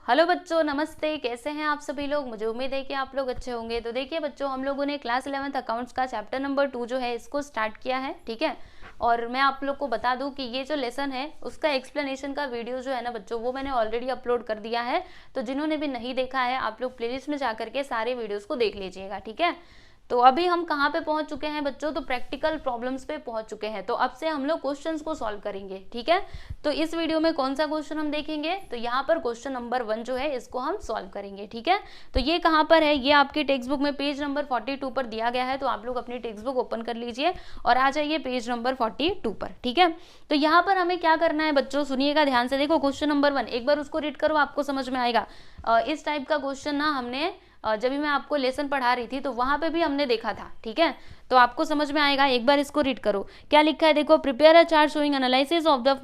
Hello बच्चों, नमस्ते। कैसे हैं आप सभी लोग? मुझे उम्मीद है कि आप लोग अच्छे होंगे। तो देखिए बच्चों, हम लोगों ने क्लास 11th अकाउंट्स का चैप्टर नंबर 2 जो है इसको स्टार्ट किया है, ठीक है। और मैं आप लोग को बता दूं कि ये जो लेसन है उसका एक्सप्लेनेशन का वीडियो जो है ना बच्चों, वो मैंने ऑलरेडी अपलोड कर दिया है। तो जिन्होंने भी नहीं देखा है, आप लोग प्लेलिस्ट में जाकर के सारे वीडियोज को देख लीजिएगा, ठीक है। तो अभी हम कहाँ पे पहुंच चुके हैं बच्चों? तो प्रैक्टिकल प्रॉब्लम्स पे पहुंच चुके हैं। तो अब से हम लोग क्वेश्चंस को सॉल्व करेंगे, ठीक है। तो इस वीडियो में कौन सा क्वेश्चन हम देखेंगे? तो यहाँ पर क्वेश्चन नंबर 1 जो है इसको हम सॉल्व करेंगे, ठीक है। तो ये कहाँ पर है? ये आपके टेक्स्ट बुक में पेज नंबर 42 पर दिया गया है। तो आप लोग अपनी टेक्स्ट बुक ओपन कर लीजिए और आ जाइए पेज नंबर 42 पर, ठीक है। तो यहाँ पर हमें क्या करना है बच्चों, सुनिएगा ध्यान से। देखो क्वेश्चन नंबर 1 एक बार उसको रीड करो, आपको समझ में आएगा। इस टाइप का क्वेश्चन ना हमने जब भी मैं आपको लेसन पढ़ा रही थी तो वहां पे भी हमने देखा था, ठीक है। तो आपको समझ में आएगा। एक बार इसको रीड करो, क्या लिखा है देखो। Prepare a chart showing analysis of the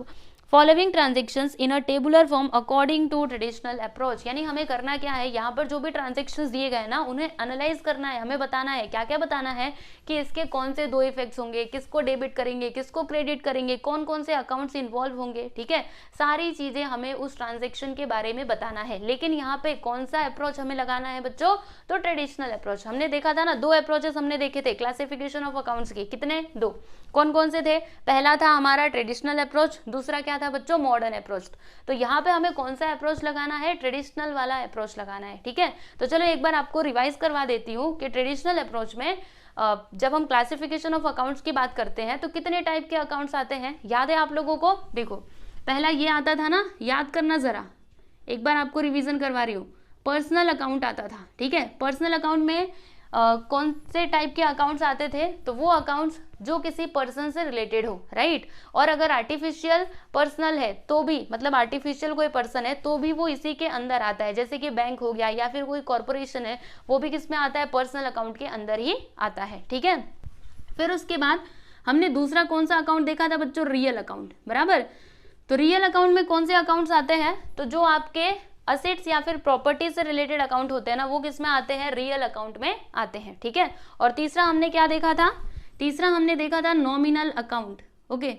following transactions in a tabular form according to traditional approach. यानी हमें करना क्या है, यहाँ पर जो भी ट्रांजेक्शंस दिए गए ना उन्हें एनालाइज करना है। हमें बताना है, क्या क्या बताना है कि इसके कौन से 2 इफेक्ट्स होंगे, किसको डेबिट करेंगे, किसको क्रेडिट करेंगे, कौन कौन से अकाउंट्स इन्वॉल्व होंगे, ठीक है। सारी चीजें हमें उस ट्रांजेक्शन के बारे में बताना है। लेकिन यहाँ पे कौन सा अप्रोच हमें लगाना है बच्चों? तो ट्रेडिशनल अप्रोच। हमने देखा था ना, 2 अप्रोचेस हमने देखे थे क्लासिफिकेशन ऑफ अकाउंट्स के। कितने? 2। कौन कौन से थे? पहला था हमारा ट्रेडिशनल अप्रोच, दूसरा क्या था बच्चों? Modern approach. तो यहाँ पे हमें कौन सा अप्रोच लगाना है? ट्रेडिशनल वाला अप्रोच लगाना है, ठीक है। तो चलो एक बार आपको रिवाइज करवा देती हूँ कि ट्रेडिशनल अप्रोच में जब हम क्लासिफिकेशन ऑफ अकाउंट्स की बात करते हैं तो कितने टाइप के अकाउंट्स आते हैं, याद है आप लोगों को? देखो पहला ये आता था ना, याद करना जरा, एक बार आपको रिवीजन करवा रही हूँ। पर्सनल अकाउंट आता था, ठीक है। पर्सनल अकाउंट में कौन से टाइप के अकाउंट्स आते थे? तो वो अकाउंट्स जो किसी पर्सन से रिलेटेड हो, राइट। और अगर आर्टिफिशियल पर्सनल है तो भी, मतलब आर्टिफिशियल कोई पर्सन है तो भी वो इसी के अंदर आता है। जैसे कि बैंक हो गया या फिर कोई कॉर्पोरेशन है, वो भी किस में आता है? पर्सनल अकाउंट के अंदर ही आता है, ठीक है। फिर उसके बाद हमने दूसरा कौन सा अकाउंट देखा था बच्चों? रियल अकाउंट, बराबर। तो रियल अकाउंट में कौन से अकाउंट्स आते हैं? तो जो आपके असेट्स या फिर प्रॉपर्टी से रिलेटेड अकाउंट होते हैं ना, वो किस में आते हैं? रियल अकाउंट में आते हैं, ठीक है। और तीसरा हमने क्या देखा था? तीसरा हमने देखा था nominal account, okay,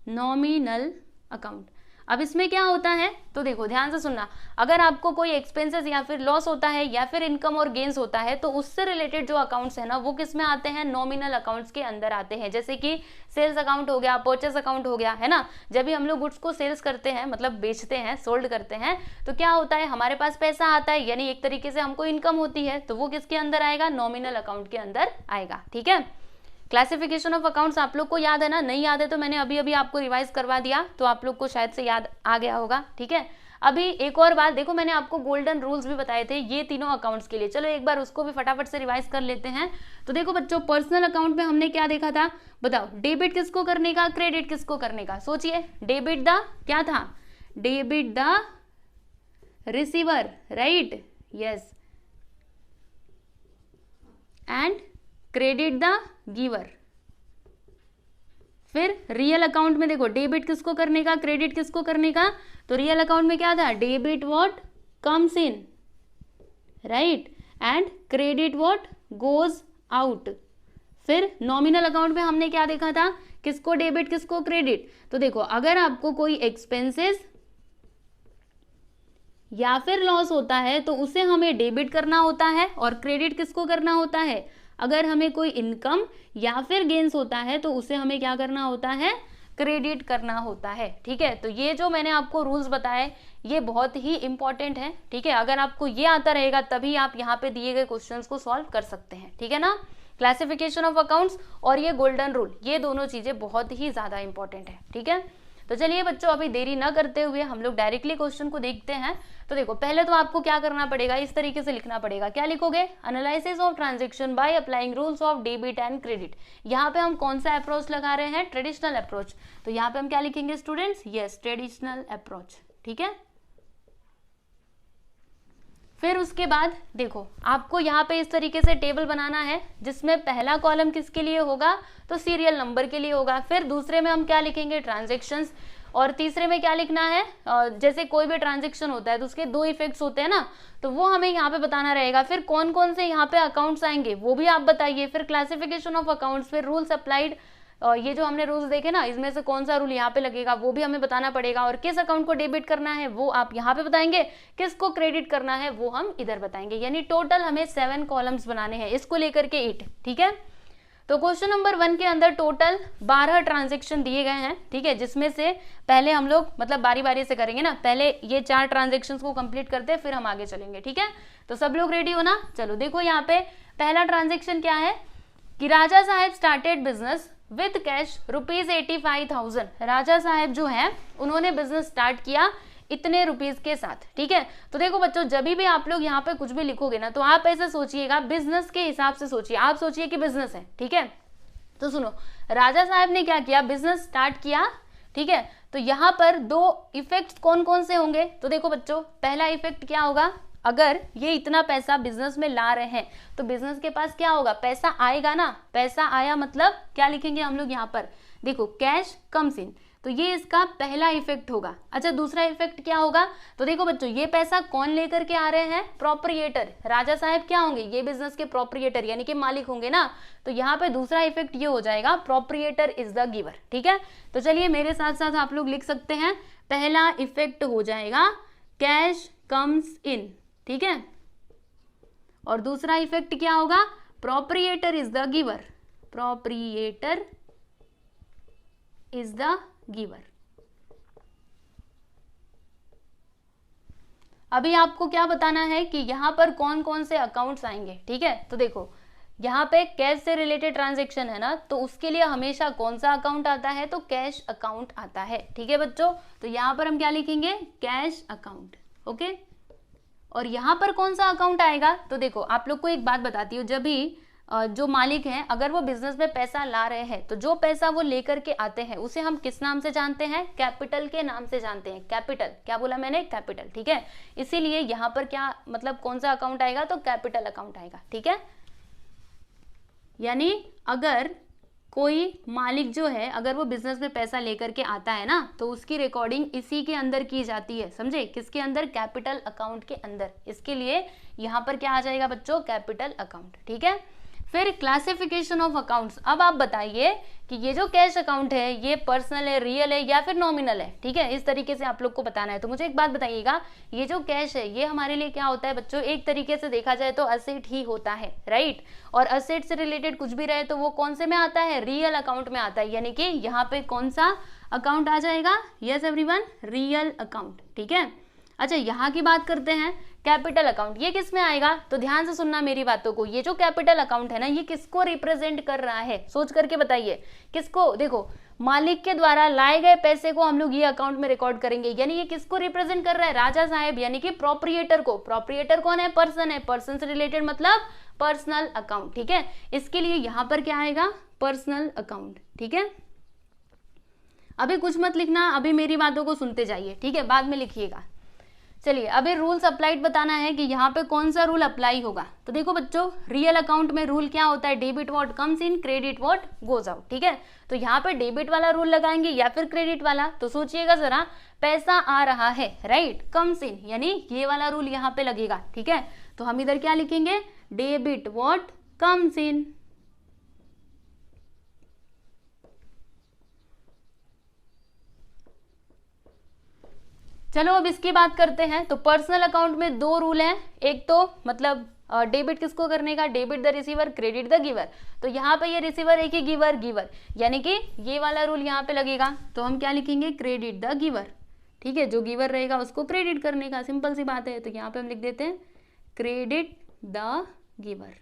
nominal account. अब इसमें क्या होता है? तो देखो ध्यान से सुनना, अगर आपको कोई एक्सपेंसेस या फिर लॉस होता है या फिर इनकम और गेन्स होता है तो उससे रिलेटेड जो अकाउंट्स है ना वो किस में आते हैं? नॉमिनल अकाउंट्स के अंदर आते हैं। जैसे कि सेल्स अकाउंट हो गया, परचेस अकाउंट हो गया, है ना। जब भी हम लोग गुड्स को सेल्स करते हैं, मतलब बेचते हैं, सोल्ड करते हैं, तो क्या होता है? हमारे पास पैसा आता है, यानी एक तरीके से हमको इनकम होती है, तो वो किसके अंदर आएगा? नॉमिनल अकाउंट के अंदर आएगा, ठीक है। क्लासिफिकेशन ऑफ अकाउंट्स आप लोग को याद है ना? नहीं याद है तो मैंने अभी अभी आपको रिवाइज करवा दिया, तो आप लोग को शायद से याद आ गया होगा, ठीक है। अभी एक और बात देखो, मैंने आपको गोल्डन रूल्स भी बताए थे ये तीनों अकाउंट्स के लिए। चलो एक बार उसको भी फटाफट से रिवाइज कर लेते हैं। तो देखो बच्चों, पर्सनल अकाउंट में हमने क्या देखा था? बताओ, डेबिट किसको करने का, क्रेडिट किसको करने का? सोचिए। डेबिट द क्या था? Debit the receiver, right, yes, and credit the giver. फिर रियल अकाउंट में देखो, डेबिट किसको करने का, क्रेडिट किसको करने का? तो रियल अकाउंट में क्या था? Debit what comes in, right, and credit what goes out. फिर नॉमिनल अकाउंट में हमने क्या देखा था? किसको डेबिट, किसको क्रेडिट? तो देखो, अगर आपको कोई एक्सपेंसेस या फिर लॉस होता है तो उसे हमें डेबिट करना होता है, और क्रेडिट किसको करना होता है? अगर हमें कोई इनकम या फिर गेन्स होता है तो उसे हमें क्या करना होता है? क्रेडिट करना होता है, ठीक है। तो ये जो मैंने आपको रूल्स बताए ये बहुत ही इंपॉर्टेंट है, ठीक है। अगर आपको ये आता रहेगा तभी आप यहाँ पे दिए गए क्वेश्चंस को सॉल्व कर सकते हैं, ठीक है ना। क्लासिफिकेशन ऑफ अकाउंट्स और ये गोल्डन रूल, ये दोनों चीजें बहुत ही ज्यादा इंपॉर्टेंट है, ठीक है। तो चलिए बच्चों, अभी देरी न करते हुए हम लोग डायरेक्टली क्वेश्चन को देखते हैं। तो देखो, पहले तो आपको क्या करना पड़ेगा, इस तरीके से लिखना पड़ेगा। क्या लिखोगे? Analysis of transaction by applying rules of debit and credit. यहाँ पे हम कौन सा अप्रोच लगा रहे हैं? Traditional approach. तो यहाँ पे हम क्या लिखेंगे स्टूडेंट्स? यस, ट्रेडिशनल अप्रोच, ठीक है। फिर उसके बाद देखो, आपको यहाँ पे इस तरीके से टेबल बनाना है जिसमें पहला कॉलम किसके लिए होगा? तो सीरियल नंबर के लिए होगा। फिर दूसरे में हम क्या लिखेंगे? ट्रांजैक्शंस। और तीसरे में क्या लिखना है? जैसे कोई भी ट्रांजैक्शन होता है तो उसके 2 इफेक्ट्स होते हैं ना, तो वो हमें यहाँ पे बताना रहेगा। फिर कौन कौन से यहाँ पे अकाउंट्स आएंगे वो भी आप बताइए। फिर क्लासिफिकेशन ऑफ अकाउंट्स, फिर रूल्स अप्लाइड और ये जो हमने रूल्स देखे ना, इसमें से कौन सा रूल यहाँ पे लगेगा वो भी हमें बताना पड़ेगा, और किस अकाउंट को डेबिट करना है वो आप यहाँ पे बताएंगे, किसको क्रेडिट करना है वो हम इधर बताएंगे। यानी टोटल हमें 7 कॉलम्स बनाने हैं, इसको लेकर के 8। ठीक है, तो क्वेश्चन नंबर 1 के अंदर टोटल 12 ट्रांजेक्शन दिए गए हैं। ठीक है, जिसमें से पहले हम लोग मतलब बारी बारी से करेंगे ना, पहले ये 4 ट्रांजेक्शन को कंप्लीट करते हैं फिर हम आगे चलेंगे। ठीक है, तो सब लोग रेडी हो ना। चलो देखो यहाँ पे पहला ट्रांजेक्शन क्या है कि राजा साहेब स्टार्टेड बिजनेस विद कैश ₹85,000। राजा साहेब जो है उन्होंने बिजनेस स्टार्ट किया इतने रुपीज के साथ। ठीक है, तो देखो बच्चों, जब भी आप लोग यहाँ पे कुछ भी लिखोगे ना तो आप ऐसे सोचिएगा, बिजनेस के हिसाब से सोचिए। आप सोचिए कि बिजनेस है। ठीक है, तो सुनो, राजा साहब ने क्या किया, बिजनेस स्टार्ट किया। ठीक है, तो यहाँ पर 2 इफेक्ट्स कौन कौन से होंगे, तो देखो बच्चों, पहला इफेक्ट क्या होगा, अगर ये इतना पैसा बिजनेस में ला रहे हैं तो बिजनेस के पास क्या होगा, पैसा आएगा ना। पैसा आया मतलब क्या लिखेंगे हम लोग यहाँ पर, देखो कैश कम्स इन, तो ये इसका पहला इफेक्ट होगा। अच्छा, दूसरा इफेक्ट क्या होगा, तो देखो बच्चों, ये पैसा कौन लेकर के आ रहे हैं, प्रोप्रिएटर। राजा साहब क्या होंगे, ये बिजनेस के प्रोप्रिएटर यानी कि मालिक होंगे ना। तो यहाँ पे दूसरा इफेक्ट ये हो जाएगा, प्रोप्रिएटर इज द गिवर। ठीक है, तो चलिए मेरे साथ साथ आप लोग लिख सकते हैं, पहला इफेक्ट हो जाएगा कैश कम्स इन। ठीक है, और दूसरा इफेक्ट क्या होगा, proprietor is the giver. Proprietor is the giver. अभी आपको क्या बताना है कि यहां पर कौन कौन से अकाउंट्स आएंगे। ठीक है, तो देखो यहाँ पे कैश से रिलेटेड ट्रांजैक्शन है ना, तो उसके लिए हमेशा कौन सा अकाउंट आता है, तो कैश अकाउंट आता है। ठीक है बच्चों, तो यहाँ पर हम क्या लिखेंगे, कैश अकाउंट। ओके, और यहाँ पर कौन सा अकाउंट आएगा, तो देखो आप लोग को एक बात बताती हूँ, जब भी जो मालिक हैं अगर वो बिजनेस में पैसा ला रहे हैं तो जो पैसा वो लेकर के आते हैं उसे हम किस नाम से जानते हैं, कैपिटल के नाम से जानते हैं। कैपिटल, क्या बोला मैंने, कैपिटल। ठीक है, इसीलिए यहाँ पर क्या मतलब कौन सा अकाउंट आएगा, तो कैपिटल अकाउंट आएगा। ठीक है, यानी अगर कोई मालिक जो है अगर वो बिजनेस में पैसा लेकर के आता है ना तो उसकी रिकॉर्डिंग इसी के अंदर की जाती है। समझे, किसके अंदर, कैपिटल अकाउंट के अंदर। इसके लिए यहाँ पर क्या आ जाएगा बच्चों, कैपिटल अकाउंट। ठीक है, फिर क्लासिफिकेशन ऑफ अकाउंट्स। अब आप बताइए कि ये जो कैश अकाउंट है ये पर्सनल है, रियल है या फिर नॉमिनल है। ठीक है, इस तरीके से आप लोग को बताना है। तो मुझे एक बात बताइएगा, ये जो कैश है ये हमारे लिए क्या होता है बच्चों, एक तरीके से देखा जाए तो असेट ही होता है, राइट। और असेट से रिलेटेड कुछ भी रहे तो वो कौन से में आता है, रियल अकाउंट में आता है। यानी कि यहाँ पे कौन सा अकाउंट आ जाएगा, यस एवरीवन, रियल अकाउंट। ठीक है, अच्छा यहाँ की बात करते हैं, कैपिटल अकाउंट ये किस में आएगा, तो ध्यान से सुनना मेरी बातों को। ये जो कैपिटल अकाउंट है ना ये किसको रिप्रेजेंट कर रहा है, सोच करके बताइए किसको। देखो मालिक के द्वारा लाए गए पैसे को हम लोग ये अकाउंट में रिकॉर्ड करेंगे, यानी ये किसको रिप्रेजेंट कर रहा है, राजा साहब यानी कि प्रोप्रिएटर को। प्रोप्रिएटर कौन है, पर्सन है, पर्सन से रिलेटेड मतलब पर्सनल अकाउंट। ठीक है, इसके लिए यहां पर क्या आएगा, पर्सनल अकाउंट। ठीक है, अभी कुछ मत लिखना, अभी मेरी बातों को सुनते जाइए। ठीक है, बाद में लिखिएगा। चलिए अभी रूल्स अप्लाइड बताना है कि यहाँ पे कौन सा रूल अप्लाई होगा। तो देखो बच्चों, रियल अकाउंट में रूल क्या होता है, debit what comes in, credit what goes out. ठीक है, तो यहाँ पे डेबिट वाला रूल लगाएंगे या फिर क्रेडिट वाला, तो सोचिएगा जरा, पैसा आ रहा है, राइट, कम्स इन, यानी ये वाला रूल यहाँ पे लगेगा। ठीक है, तो हम इधर क्या लिखेंगे, डेबिट व्हाट कम्स इन। चलो अब इसकी बात करते हैं। तो पर्सनल अकाउंट में 2 रूल हैं, एक तो मतलब डेबिट किसको करने का, debit the receiver, credit the giver. तो यहाँ पे ये रिसीवर है कि गिवर, गिवर यानी कि ये वाला रूल यहाँ पे लगेगा। तो हम क्या लिखेंगे, क्रेडिट द गिवर। ठीक है, जो गिवर रहेगा उसको क्रेडिट करने का, सिंपल सी बात है। तो यहाँ पे हम लिख देते हैं क्रेडिट द गिवर।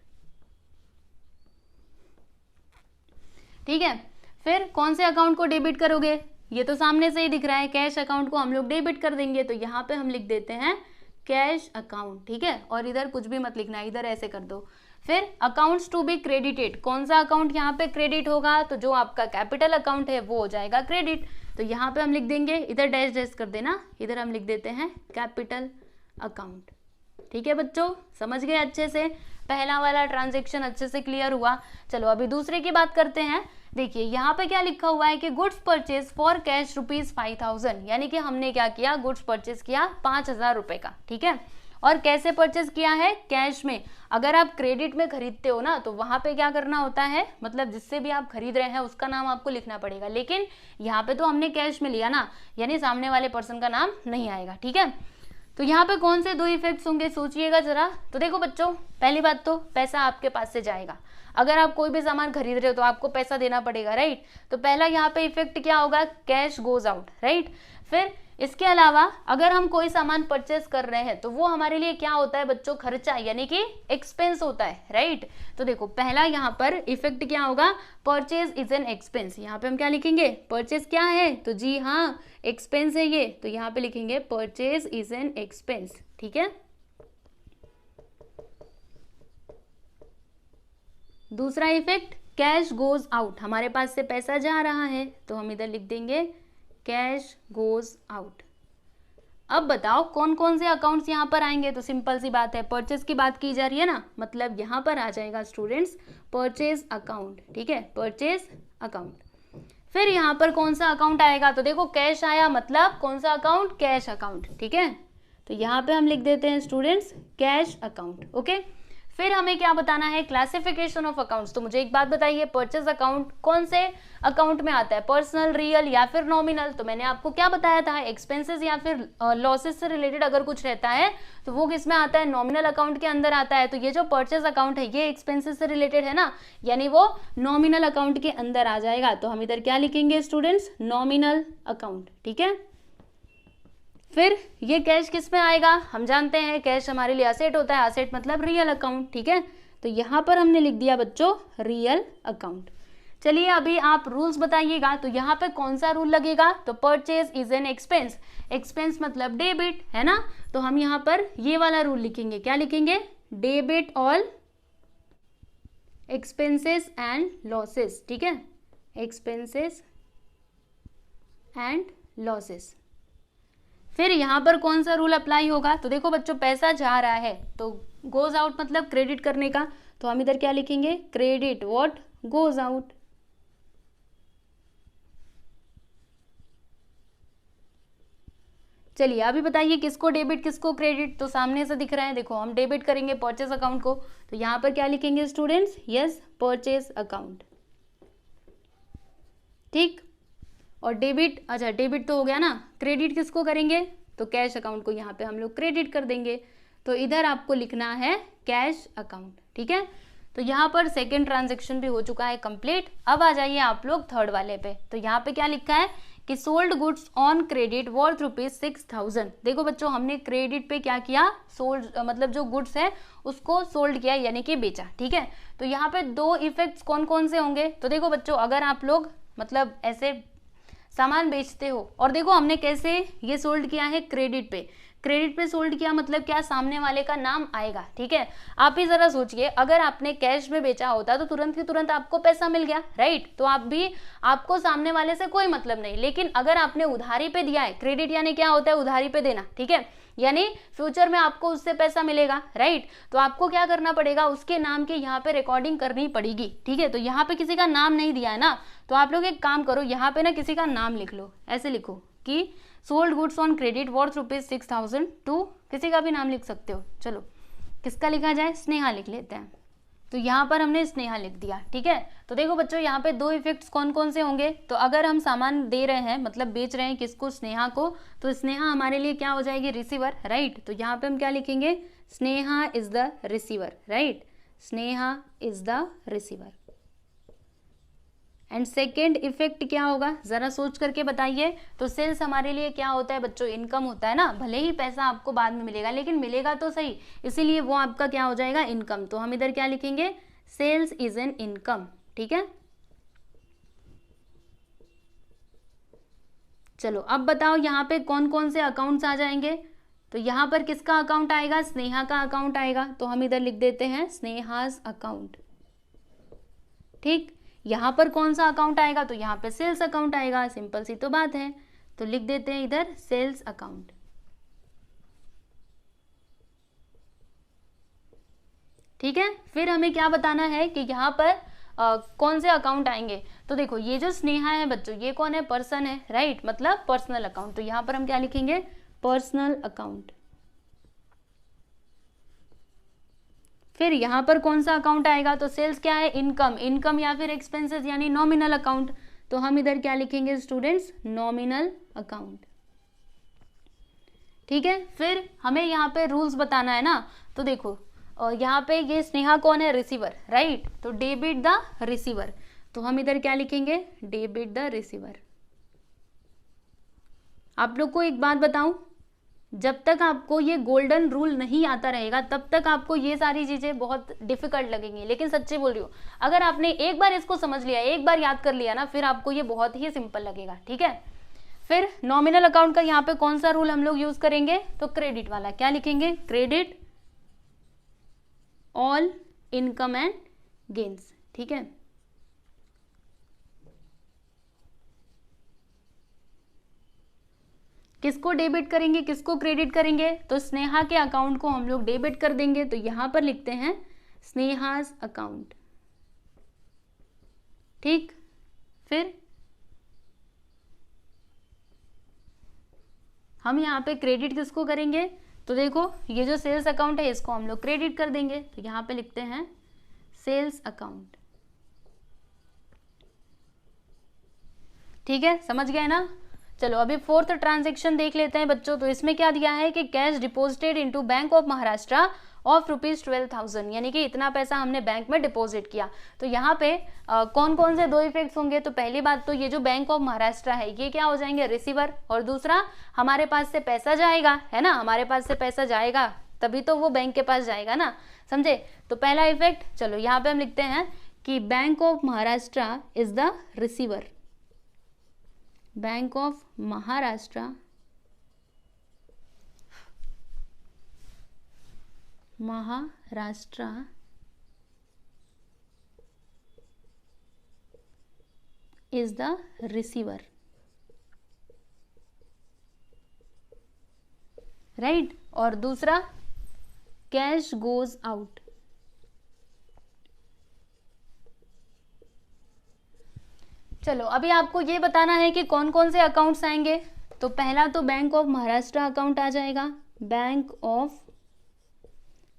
ठीक है, फिर कौन से अकाउंट को डेबिट करोगे, ये तो सामने से ही दिख रहा है, कैश अकाउंट को हम लोग डेबिट कर देंगे। तो यहाँ पे हम लिख देते हैं कैश अकाउंट। ठीक है, और इधर कुछ भी मत लिखना, इधर ऐसे कर दो। फिर अकाउंट्स टू बी क्रेडिटेड, कौन सा अकाउंट यहाँ पे क्रेडिट होगा, तो जो आपका कैपिटल अकाउंट है वो हो जाएगा क्रेडिट। तो यहाँ पे हम लिख देंगे, इधर डैश डैश कर देना, इधर हम लिख देते हैं कैपिटल अकाउंट। ठीक है बच्चों, समझ गए अच्छे से, पहला वाला ट्रांजेक्शन अच्छे से क्लियर हुआ। चलो अभी दूसरे की बात करते हैं। देखिए यहाँ पे क्या लिखा हुआ है कि गुड्स परचेज फॉर कैश ₹5,000, यानी कि हमने क्या किया, गुड्स परचेज किया 5,000 रुपए का। ठीक है, और कैसे परचेज किया है, कैश में। अगर आप क्रेडिट में खरीदते हो ना तो वहां पे क्या करना होता है, मतलब जिससे भी आप खरीद रहे हैं उसका नाम आपको लिखना पड़ेगा, लेकिन यहाँ पे तो हमने कैश में लिया ना, यानी सामने वाले पर्सन का नाम नहीं आएगा, ठीक है। तो यहाँ पे कौन से दो इफेक्ट्स होंगे सोचिएगा जरा। तो देखो बच्चों, पहली बात तो पैसा आपके पास से जाएगा, अगर आप कोई भी सामान खरीद रहे हो तो आपको पैसा देना पड़ेगा, राइट। तो पहला यहाँ पे इफेक्ट क्या होगा, कैश गोज आउट, राइट। फिर इसके अलावा अगर हम कोई सामान परचेस कर रहे हैं तो वो हमारे लिए क्या होता है बच्चों, खर्चा, यानी कि एक्सपेंस होता है, राइट। तो देखो पहला यहाँ पर इफेक्ट क्या होगा, परचेज इज एन एक्सपेंस। यहाँ पे हम क्या लिखेंगे, परचेज क्या है, तो जी हाँ एक्सपेंस है ये, तो यहाँ पे लिखेंगे परचेज इज एन एक्सपेंस, ठीक है। दूसरा इफेक्ट कैश गोज आउट, हमारे पास से पैसा जा रहा है तो हम इधर लिख देंगे कैश गोज आउट। अब बताओ कौन कौन से अकाउंट्स यहाँ पर आएंगे, तो सिंपल सी बात है, परचेज की बात की जा रही है ना, मतलब यहाँ पर आ जाएगा स्टूडेंट्स परचेज अकाउंट, ठीक है, परचेज अकाउंट। फिर यहाँ पर कौन सा अकाउंट आएगा, तो देखो कैश आया, मतलब कौन सा अकाउंट, कैश अकाउंट, ठीक है। तो यहाँ पे हम लिख देते हैं स्टूडेंट्स कैश अकाउंट, ओके। फिर हमें क्या बताना है, क्लासिफिकेशन ऑफ अकाउंट्स। तो मुझे एक बात बताइए, परचेज अकाउंट कौन से अकाउंट में आता है, पर्सनल, रियल या फिर नॉमिनल। तो मैंने आपको क्या बताया था, एक्सपेंसेस या फिर लॉसेस से रिलेटेड अगर कुछ रहता है तो वो किस में आता है, नॉमिनल अकाउंट के अंदर आता है। तो ये जो परचेज अकाउंट है ये एक्सपेंसेस से रिलेटेड है ना, यानी वो नॉमिनल अकाउंट के अंदर आ जाएगा। तो हम इधर क्या लिखेंगे स्टूडेंट्स, नॉमिनल अकाउंट, ठीक है। फिर ये कैश किस में आएगा, हम जानते हैं कैश हमारे लिए असेट होता है, असेट मतलब रियल अकाउंट, ठीक है। तो यहाँ पर हमने लिख दिया बच्चों रियल अकाउंट। चलिए अभी आप रूल्स बताइएगा, तो यहाँ पे कौन सा रूल लगेगा, तो purchase is an expense, expense मतलब डेबिट है ना, तो हम यहाँ पर ये वाला रूल लिखेंगे, क्या लिखेंगे, debit all expenses and losses, ठीक है, एक्सपेंसेस एंड लॉसेस। फिर यहाँ पर कौन सा रूल अप्लाई होगा, तो देखो बच्चों पैसा जा रहा है तो गोज आउट मतलब क्रेडिट करने का, तो हम इधर क्या लिखेंगे, क्रेडिट व्हाट गोज आउट। चलिए अभी बताइए किसको डेबिट किसको क्रेडिट, तो सामने से दिख रहा है, देखो हम डेबिट करेंगे परचेज अकाउंट को, तो यहाँ पर क्या लिखेंगे स्टूडेंट्स, यस परचेज अकाउंट, ठीक। और डेबिट, अच्छा डेबिट तो हो गया ना, क्रेडिट किसको करेंगे, तो कैश अकाउंट को यहाँ पे हम लोग क्रेडिट कर देंगे, तो इधर आपको लिखना है कैश अकाउंट, ठीक है। तो यहाँ पर सेकंड ट्रांजैक्शन भी हो चुका है कंप्लीट। अब आ जाइए आप लोग थर्ड वाले पे, तो यहाँ पे क्या लिखा है कि sold goods on credit worth ₹6000। देखो बच्चों हमने क्रेडिट पे क्या किया, सोल्ड मतलब जो गुड्स है उसको सोल्ड किया यानी कि बेचा, ठीक है। तो यहाँ पे दो इफेक्ट्स कौन कौन से होंगे, तो देखो बच्चों अगर आप लोग मतलब ऐसे सामान बेचते हो, और देखो हमने कैसे ये सोल्ड किया है, क्रेडिट पे, क्रेडिट पे सोल्ड किया मतलब क्या, सामने वाले का नाम आएगा, ठीक है। आप ही जरा सोचिए अगर आपने कैश में बेचा होता तो तुरंत ही तुरंत आपको पैसा मिल गया, राइट, तो आप भी, आपको सामने वाले से कोई मतलब नहीं। लेकिन अगर आपने उधारी पे दिया है, क्रेडिट यानी क्या होता है, उधारी पे देना, ठीक है, यानी फ्यूचर में आपको उससे पैसा मिलेगा, राइट, तो आपको क्या करना पड़ेगा, उसके नाम की यहाँ पे रिकॉर्डिंग करनी पड़ेगी, ठीक है। तो यहाँ पे किसी का नाम नहीं दिया है ना, तो आप लोग एक काम करो, यहाँ पे ना किसी का नाम लिख लो, ऐसे लिखो कि sold goods on credit worth ₹6000 to, किसी का भी नाम लिख सकते हो, चलो किसका लिखा जाए, स्नेहा लिख लेते हैं, तो यहाँ पर हमने स्नेहा लिख दिया, ठीक है। तो देखो बच्चों यहाँ पे दो इफेक्ट्स कौन कौन से होंगे, तो अगर हम सामान दे रहे हैं मतलब बेच रहे हैं किसको, स्नेहा को, तो स्नेहा हमारे लिए क्या हो जाएगी, रिसीवर, राइट। तो यहाँ पे हम क्या लिखेंगे, Sneha is the receiver, right, Sneha is the receiver. And second effect क्या होगा, जरा सोच करके बताइए, तो सेल्स हमारे लिए क्या होता है बच्चों, इनकम होता है ना, भले ही पैसा आपको बाद में मिलेगा लेकिन मिलेगा तो सही, इसीलिए वो आपका क्या हो जाएगा, इनकम। तो हम इधर क्या लिखेंगे, सेल्स इज एन इनकम, ठीक है। चलो अब बताओ यहाँ पे कौन कौन से अकाउंट्स आ जाएंगे, तो यहाँ पर किसका अकाउंट आएगा, स्नेहा का अकाउंट आएगा, तो हम इधर लिख देते हैं स्नेहाज अकाउंट, ठीक। यहाँ पर कौन सा अकाउंट आएगा, तो यहाँ पे सेल्स अकाउंट आएगा, सिंपल सी तो बात है, तो लिख देते हैं इधर सेल्स अकाउंट, ठीक है। फिर हमें क्या बताना है कि यहाँ पर कौन से अकाउंट आएंगे, तो देखो ये जो स्नेहा है बच्चों ये कौन है, पर्सन है, राइट, मतलब पर्सनल अकाउंट, तो यहाँ पर हम क्या लिखेंगे, पर्सनल अकाउंट, फिर यहाँ पर कौन सा अकाउंट आएगा, तो सेल्स क्या है, इनकम, इनकम या फिर एक्सपेंसेस यानी नॉमिनल अकाउंट, तो हम इधर क्या लिखेंगे स्टूडेंट्स, नॉमिनल अकाउंट। ठीक है, फिर हमें यहाँ पे रूल्स बताना है ना, तो देखो यहाँ पे ये स्नेहा कौन है, रिसीवर, राइट, तो डेबिट द रिसीवर, तो हम इधर क्या लिखेंगे, डेबिट द रिसीवर। आप लोग को एक बात बताऊं, जब तक आपको ये गोल्डन रूल नहीं आता रहेगा तब तक आपको ये सारी चीजें बहुत डिफिकल्ट लगेंगी, लेकिन सच्ची बोल रही हूँ, अगर आपने एक बार इसको समझ लिया, एक बार याद कर लिया ना, फिर आपको ये बहुत ही सिंपल लगेगा। ठीक है, फिर नॉमिनल अकाउंट का यहाँ पे कौन सा रूल हम लोग यूज करेंगे, तो क्रेडिट वाला, क्या लिखेंगे, credit all income and gains. ठीक है, किसको डेबिट करेंगे, किसको क्रेडिट करेंगे, तो स्नेहा के अकाउंट को हम लोग डेबिट कर देंगे, तो यहां पर लिखते हैं स्नेहाज अकाउंट। ठीक, फिर हम यहाँ पे क्रेडिट किसको करेंगे, तो देखो ये जो सेल्स अकाउंट है इसको हम लोग क्रेडिट कर देंगे, तो यहाँ पे लिखते हैं सेल्स अकाउंट। ठीक है, समझ गए ना। चलो अभी फोर्थ ट्रांजेक्शन देख लेते हैं बच्चों, तो इसमें क्या दिया है कि cash deposited into bank of Maharashtra of ₹12,000, यानी कि इतना पैसा हमने बैंक में डिपॉजिट किया। तो यहाँ पे कौन कौन से दो इफेक्ट्स होंगे, तो पहली बात तो ये जो बैंक ऑफ महाराष्ट्र है ये क्या हो जाएंगे, रिसीवर, और दूसरा हमारे पास से पैसा जाएगा, है ना, हमारे पास से पैसा जाएगा तभी तो वो बैंक के पास जाएगा ना, समझे। तो पहला इफेक्ट, चलो यहाँ पे हम लिखते हैं कि bank of Maharashtra is the receiver, bank of Maharashtra is the receiver, right, और दूसरा कैश गोज आउट। चलो अभी आपको ये बताना है कि कौन कौन से अकाउंट्स आएंगे, तो पहला तो बैंक ऑफ महाराष्ट्र अकाउंट आ जाएगा, बैंक ऑफ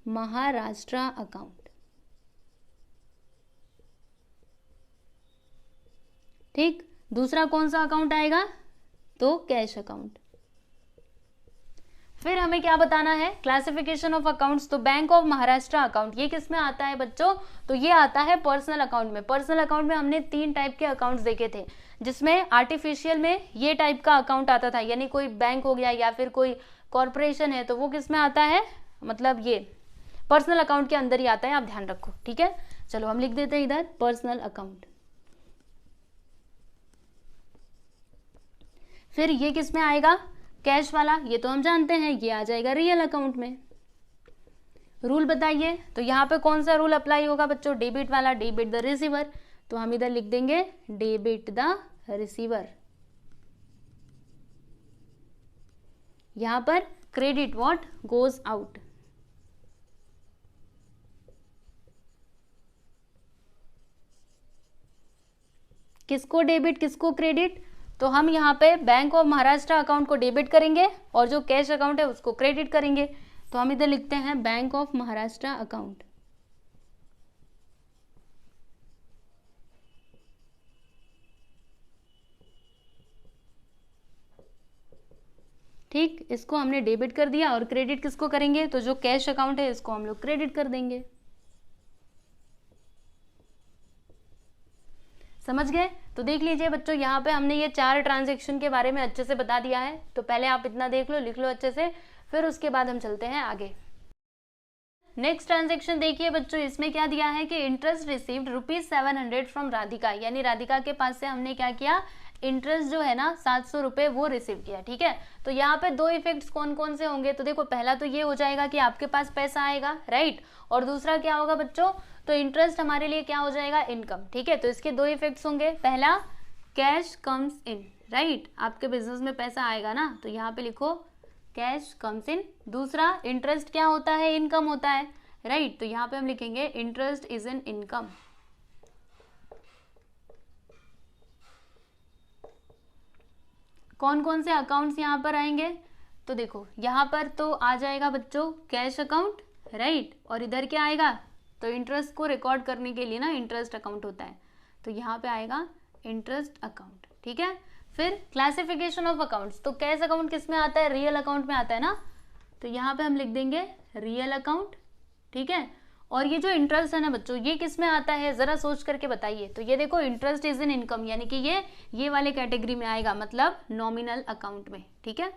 महाराष्ट्र अकाउंट। ठीक, दूसरा कौन सा अकाउंट आएगा, तो कैश अकाउंट। फिर हमें क्या बताना है, क्लासिफिकेशन ऑफ अकाउंट्स, तो बैंक ऑफ महाराष्ट्र अकाउंट ये किस में आता है बच्चों, तो ये आता है पर्सनल अकाउंट में। पर्सनल अकाउंट में हमने 3 टाइप के अकाउंट्स देखे थे, जिसमें आर्टिफिशियल में ये टाइप का अकाउंट आता था, यानी कोई बैंक हो गया या फिर कोई कॉर्पोरेशन है तो वो किस में आता है, मतलब ये पर्सनल अकाउंट के अंदर ही आता है, आप ध्यान रखो। ठीक है, चलो हम लिख देते हैं इधर पर्सनल अकाउंट। फिर ये किस में आएगा, कैश वाला, ये तो हम जानते हैं, ये आ जाएगा रियल अकाउंट में। रूल बताइए, तो यहाँ पे कौन सा रूल अप्लाई होगा बच्चों, डेबिट वाला, डेबिट द रिसीवर, तो हम इधर लिख देंगे डेबिट द रिसीवर। यहां पर क्रेडिट व्हाट गोज आउट। किसको डेबिट किसको क्रेडिट, तो हम यहाँ पे बैंक ऑफ महाराष्ट्र अकाउंट को डेबिट करेंगे और जो कैश अकाउंट है उसको क्रेडिट करेंगे, तो हम इधर लिखते हैं बैंक ऑफ महाराष्ट्र अकाउंट। ठीक, इसको हमने डेबिट कर दिया, और क्रेडिट किसको करेंगे, तो जो कैश अकाउंट है इसको हम लोग क्रेडिट कर देंगे। समझ गए, तो देख लीजिए बच्चों, यहाँ पे हमने ये 4 ट्रांजैक्शन के बारे में अच्छे से बता दिया है, तो पहले आप इतना देख लो, लिख लो अच्छे से, फिर उसके बाद हम चलते हैं आगे। नेक्स्ट ट्रांजैक्शन देखिए बच्चों, इसमें क्या दिया है कि इंटरेस्ट रिसीव्ड ₹700 फ्रॉम राधिका, यानी राधिका के पास से हमने क्या किया, इंटरेस्ट जो है ना 700 रुपये वो रिसीव किया। ठीक है, तो यहाँ पे 2 इफेक्ट्स कौन कौन से होंगे, तो देखो पहला तो ये हो जाएगा कि आपके पास पैसा आएगा, राइट, और दूसरा क्या होगा बच्चों, तो इंटरेस्ट हमारे लिए क्या हो जाएगा, इनकम। ठीक है, तो इसके 2 इफेक्ट्स होंगे, पहला कैश कम्स इन, राइट, आपके बिजनेस में पैसा आएगा ना, तो यहाँ पे लिखो कैश कम्स इन। दूसरा इंटरेस्ट क्या होता है, इनकम होता है, राइट, तो यहाँ पे हम लिखेंगे इंटरेस्ट इज एन इनकम। कौन कौन से अकाउंट्स यहाँ पर आएंगे, तो देखो यहाँ पर तो आ जाएगा बच्चों कैश अकाउंट, राइट, और इधर क्या आएगा, तो इंटरेस्ट को रिकॉर्ड करने के लिए ना इंटरेस्ट अकाउंट होता है, तो यहाँ पे आएगा इंटरेस्ट अकाउंट, ठीक है। फिर क्लासिफिकेशन ऑफ अकाउंट्स, तो कैश अकाउंट किस में आता है, रियल अकाउंट में आता है ना, तो यहाँ पे हम लिख देंगे रियल अकाउंट, ठीक है। और ये जो इंटरेस्ट है ना बच्चों, ये किस में आता है, जरा सोच करके बताइए। तो ये देखो इंटरेस्ट इज इन इनकम, यानी कि ये वाले कैटेगरी में आएगा, मतलब नॉमिनल अकाउंट में, ठीक है।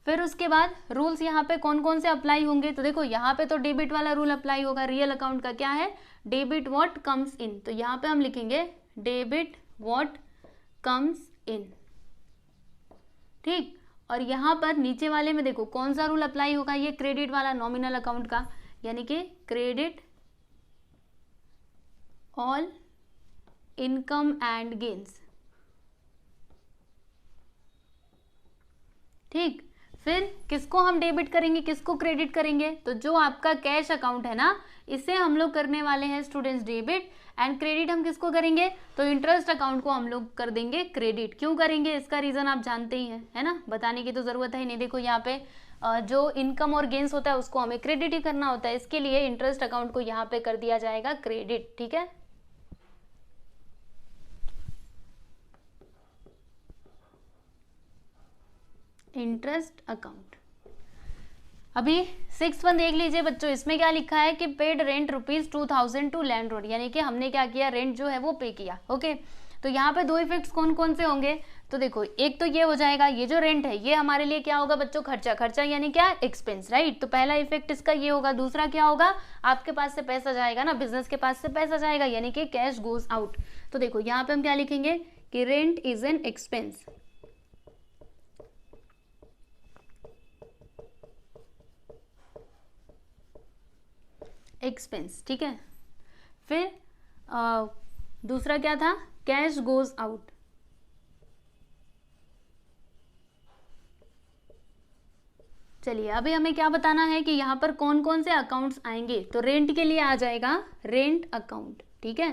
फिर उसके बाद रूल्स यहाँ पे कौन कौन से अप्लाई होंगे, तो देखो यहाँ पे तो डेबिट वाला रूल अप्लाई होगा, रियल अकाउंट का क्या है, डेबिट व्हाट कम्स इन, तो यहाँ पे हम लिखेंगे डेबिट व्हाट कम्स इन, ठीक। और यहाँ पर नीचे वाले में देखो कौन सा रूल अप्लाई होगा, ये क्रेडिट वाला नॉमिनल अकाउंट का, यानी कि credit all income and gains, ठीक। फिर किसको हम डेबिट करेंगे, किसको क्रेडिट करेंगे, तो जो आपका कैश अकाउंट है ना, इसे हम लोग करने वाले हैं स्टूडेंट्स डेबिट, एंड क्रेडिट हम किसको करेंगे, तो इंटरेस्ट अकाउंट को हम लोग कर देंगे क्रेडिट। क्यों करेंगे, इसका रीजन आप जानते ही हैं, है ना, बताने की तो जरूरत है ही नहीं। देखो यहाँ पे जो इनकम और गेन्स होता है उसको हमें क्रेडिट ही करना होता है, इसके लिए इंटरेस्ट अकाउंट को यहाँ पे कर दिया जाएगा क्रेडिट, ठीक है। Interest account. अभी 6th वन देख लीजिए बच्चों, इसमें क्या लिखा है कि पेड रेंट ₹2000 टू लैंडलॉर्ड, यानी कि हमने क्या किया, रेंट जो है वो पे किया, ओके। तो यहाँ पे दो इफेक्ट्स कौन कौन से होंगे, तो देखो एक तो ये हो जाएगा, ये जो रेंट है ये हमारे लिए क्या होगा बच्चों, खर्चा, खर्चा यानी क्या, एक्सपेंस, राइट। तो पहला इफेक्ट इसका ये होगा। दूसरा क्या होगा, आपके पास से पैसा जाएगा ना, बिजनेस के पास से पैसा जाएगा, यानी कि कैश गोज आउट। तो देखो यहाँ पे हम क्या लिखेंगे कि rent is an expense, expense, ठीक है। फिर दूसरा क्या था, कैश गोज आउट, चलिए अभी हमें क्या बताना है कि यहाँ पर कौन कौन से अकाउंट्स आएंगे। तो रेंट के लिए आ जाएगा रेंट अकाउंट, ठीक है।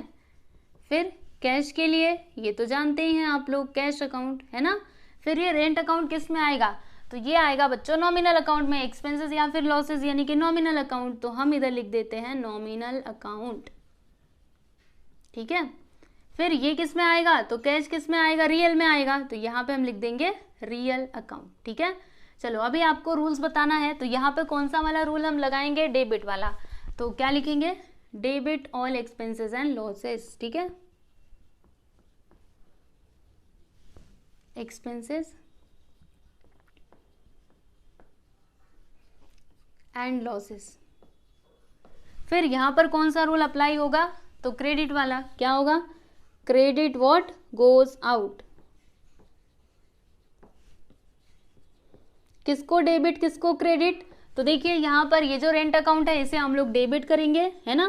फिर कैश के लिए ये तो जानते ही हैं आप लोग, कैश अकाउंट, है ना। फिर ये रेंट अकाउंट किस में आएगा, तो ये आएगा बच्चों नॉमिनल अकाउंट में, एक्सपेंसेस या फिर लॉसेस यानी कि नॉमिनल अकाउंट, तो हम इधर लिख देते हैं नॉमिनल अकाउंट, ठीक है। फिर ये किस में आएगा, तो कैश किस में आएगा, रियल में आएगा, तो यहाँ पे हम लिख देंगे रियल अकाउंट, ठीक है। चलो अभी आपको रूल्स बताना है, तो यहाँ पे कौन सा वाला रूल हम लगाएंगे, डेबिट वाला। तो क्या लिखेंगे, debit all expenses and losses, ठीक है, एक्सपेंसेस एंड लॉसेस। फिर यहाँ पर कौन सा रूल अप्लाई होगा, तो क्रेडिट वाला, क्या होगा, क्रेडिट व्हाट गोज आउट, किसको डेबिट किसको क्रेडिट। तो देखिए यहाँ पर ये जो रेंट अकाउंट है इसे हम लोग डेबिट करेंगे, है ना,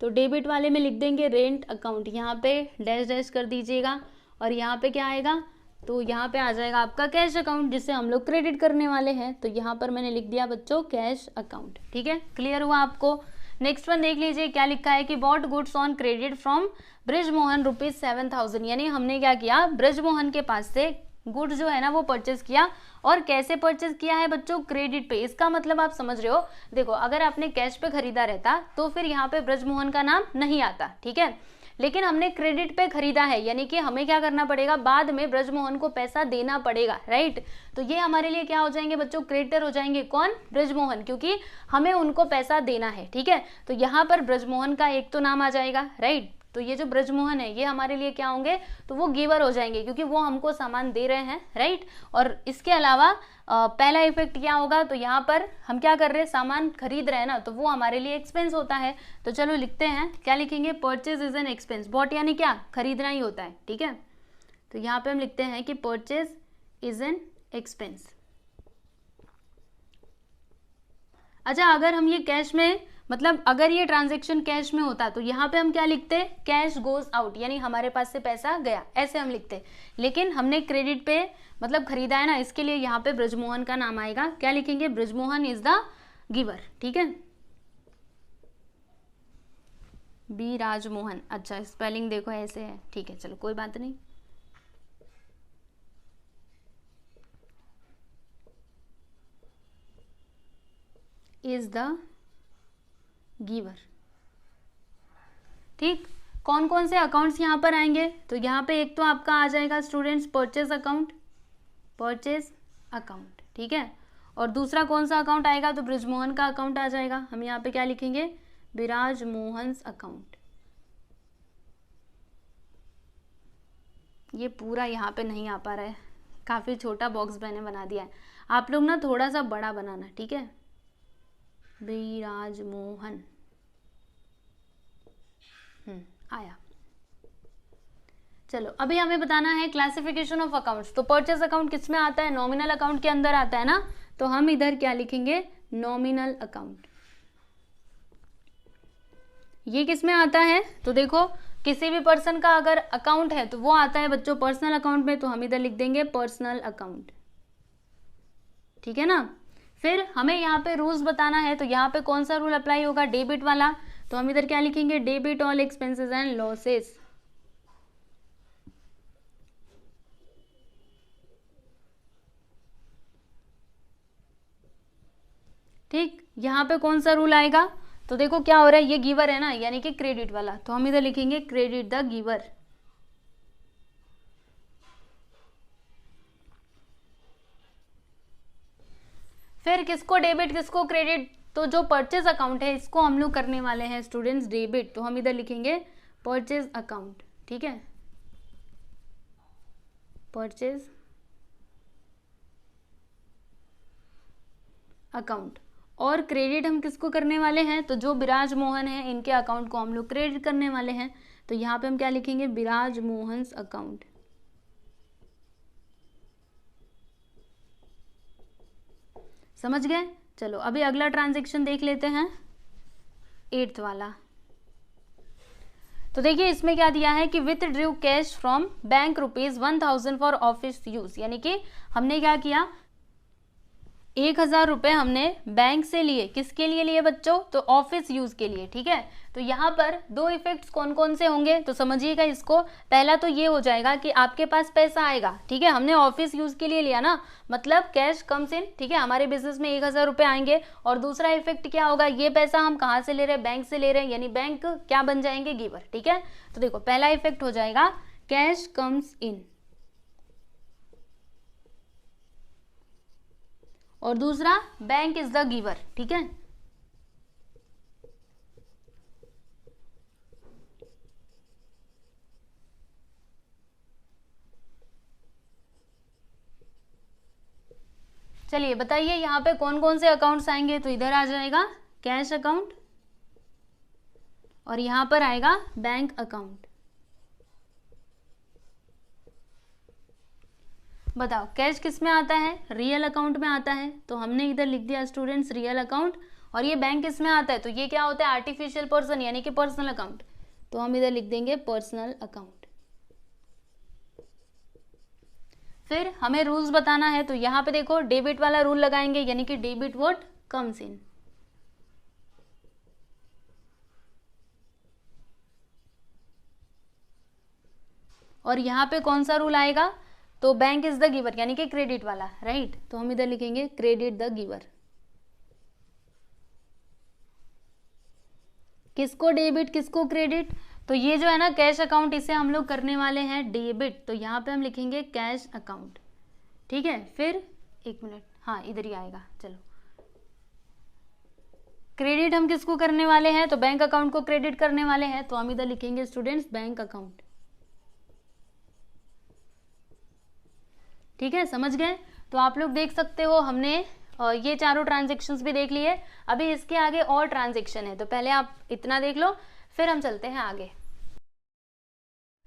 तो डेबिट वाले में लिख देंगे रेंट अकाउंट, यहाँ पे डैश डैश कर दीजिएगा, और यहाँ पे क्या आएगा, तो यहाँ पे आ जाएगा आपका कैश अकाउंट जिसे हम लोग क्रेडिट करने वाले हैं, तो यहाँ पर मैंने लिख दिया बच्चों कैश अकाउंट, ठीक है। क्लियर हुआ आपको। नेक्स्ट वन देख लीजिए, क्या लिखा है कि bought goods on credit from Brijmohan ₹7,000, यानी हमने क्या किया, ब्रिजमोहन के पास से गुड्स जो है ना वो परचेज किया, और कैसे परचेज किया है बच्चों, क्रेडिट पे। इसका मतलब आप समझ रहे हो, देखो अगर आपने कैश पे खरीदा रहता तो फिर यहाँ पे ब्रिजमोहन का नाम नहीं आता, ठीक है, लेकिन हमने क्रेडिट पे खरीदा है, यानी कि हमें क्या करना पड़ेगा, बाद में ब्रजमोहन को पैसा देना पड़ेगा, राइट। तो ये हमारे लिए क्या हो जाएंगे बच्चों, क्रेडिटर हो जाएंगे, कौन, ब्रजमोहन, क्योंकि हमें उनको पैसा देना है, ठीक है। तो यहाँ पर ब्रजमोहन का एक तो नाम आ जाएगा, राइट। तो ये जो ब्रजमोहन है ये हमारे लिए क्या होंगे, तो वो गिवर हो जाएंगे, क्योंकि वो हमको सामान दे रहे हैं, राइट। और इसके अलावा पहला इफेक्ट क्या होगा, तो यहाँ पर हम क्या कर रहे हैं, सामान खरीद रहे हैं ना, तो वो हमारे लिए एक्सपेंस होता है। तो चलो लिखते हैं, क्या लिखेंगे, purchase is an expense, bought यानी क्या, खरीदना ही होता है, ठीक है। तो यहाँ पे हम लिखते हैं कि परचेज इज एन एक्सपेंस। अच्छा, अगर हम ये कैश में, मतलब अगर ये ट्रांजैक्शन कैश में होता तो यहाँ पे हम क्या लिखते, कैश गोज आउट, यानी हमारे पास से पैसा गया, ऐसे हम लिखते। लेकिन हमने क्रेडिट पे मतलब खरीदा है ना, इसके लिए यहाँ पे ब्रजमोहन का नाम आएगा, क्या लिखेंगे, ब्रजमोहन इज द गिवर, ठीक है, बी राजमोहन। अच्छा स्पेलिंग देखो ऐसे है, ठीक है, चलो कोई बात नहीं। Is the giver. ठीक, कौन कौन से अकाउंट्स यहाँ पर आएंगे? तो यहाँ पे एक तो आपका आ जाएगा students purchase account, purchase account, ठीक है। और दूसरा कौन सा अकाउंट आएगा? तो बृजमोहन का अकाउंट आ जाएगा। हम यहाँ पे क्या लिखेंगे? विराजमोहन्स अकाउंट। ये पूरा यहाँ पे नहीं आ पा रहा है, काफ़ी छोटा बॉक्स मैंने बना दिया है, आप लोग ना थोड़ा सा बड़ा बनाना, ठीक है। विराजमोहन आया। चलो अभी हमें बताना है क्लासिफिकेशन ऑफ अकाउंट्स। तो परचेज अकाउंट किस में आता है? नॉमिनल अकाउंट के अंदर आता है ना, तो हम इधर क्या लिखेंगे? Nominal account. ये किस में आता है? तो देखो किसी भी पर्सन का अगर अकाउंट है तो वो आता है बच्चों पर्सनल अकाउंट में, तो हम इधर लिख देंगे पर्सनल अकाउंट, ठीक है ना। फिर हमें यहाँ पे रूल्स बताना है, तो यहाँ पे कौन सा रूल अप्लाई होगा? डेबिट वाला। तो हम इधर क्या लिखेंगे? Debit all expenses and losses. ठीक, यहाँ पे कौन सा रूल आएगा? तो देखो क्या हो रहा है, ये गिवर है ना, यानी कि क्रेडिट वाला, तो हम इधर लिखेंगे क्रेडिट द गिवर। फिर किसको डेबिट किसको क्रेडिट? तो जो परचेज अकाउंट है इसको हम लोग करने वाले हैं स्टूडेंट्स डेबिट, तो हम इधर लिखेंगे परचेज अकाउंट, ठीक है। Purchase account. और क्रेडिट हम किसको करने वाले हैं? तो जो विराजमोहन है इनके अकाउंट को हम लोग क्रेडिट करने वाले हैं, तो यहाँ पे हम क्या लिखेंगे? विराजमोहन्स अकाउंट। समझ गए? चलो अभी अगला ट्रांजैक्शन देख लेते हैं, 8th वाला। तो देखिए इसमें क्या दिया है कि with Drew cash from bank ₹1000 for office use, यानी कि हमने क्या किया? 1000 रुपये हमने बैंक से लिए, किसके लिए लिए बच्चों? तो ऑफिस यूज के लिए, ठीक है। तो यहाँ पर दो इफेक्ट्स कौन कौन से होंगे तो समझिएगा इसको। पहला तो ये हो जाएगा कि आपके पास पैसा आएगा, ठीक है, हमने ऑफिस यूज के लिए लिया ना, मतलब कैश कम्स इन, ठीक है, हमारे बिजनेस में 1000 रुपये आएंगे। और दूसरा इफेक्ट क्या होगा? ये पैसा हम कहाँ से ले रहे हैं? बैंक से ले रहे हैं, यानी बैंक क्या बन जाएंगे? गिवर, ठीक है। तो देखो पहला इफेक्ट हो जाएगा कैश कम्स इन, और दूसरा बैंक इज द गिवर, ठीक है। चलिए बताइए यहाँ पे कौन कौन से अकाउंट्स आएंगे? तो इधर आ जाएगा कैश अकाउंट और यहाँ पर आएगा बैंक अकाउंट। बताओ कैश किस में आता है? रियल अकाउंट में आता है, तो हमने इधर लिख दिया स्टूडेंट्स रियल अकाउंट। और ये बैंक किस में आता है? तो ये क्या होता है? आर्टिफिशियल पर्सन, यानी कि पर्सनल अकाउंट, तो हम इधर लिख देंगे पर्सनल अकाउंट। फिर हमें रूल्स बताना है, तो यहाँ पे देखो डेबिट वाला रूल लगाएंगे, यानी कि डेबिट व्हाट कम्स इन। और यहाँ पे कौन सा रूल आएगा? तो बैंक इज द गिवर, यानी कि क्रेडिट वाला, राइट। तो हम इधर लिखेंगे क्रेडिट द गिवर। किसको डेबिट किसको क्रेडिट? तो ये जो है ना कैश अकाउंट, इसे हम लोग करने वाले हैं डेबिट, तो यहाँ पे हम लिखेंगे कैश अकाउंट, ठीक है। फिर एक मिनट, हाँ इधर ही आएगा, चलो। क्रेडिट हम किसको करने वाले हैं? तो बैंक अकाउंट को क्रेडिट करने वाले हैं, तो हम इधर लिखेंगे स्टूडेंट्स बैंक अकाउंट, ठीक है। समझ गए? तो आप लोग देख सकते हो हमने ये चारों ट्रांजेक्शन्स भी देख लिए। अभी इसके आगे और ट्रांजेक्शन है, तो पहले आप इतना देख लो, फिर हम चलते हैं आगे।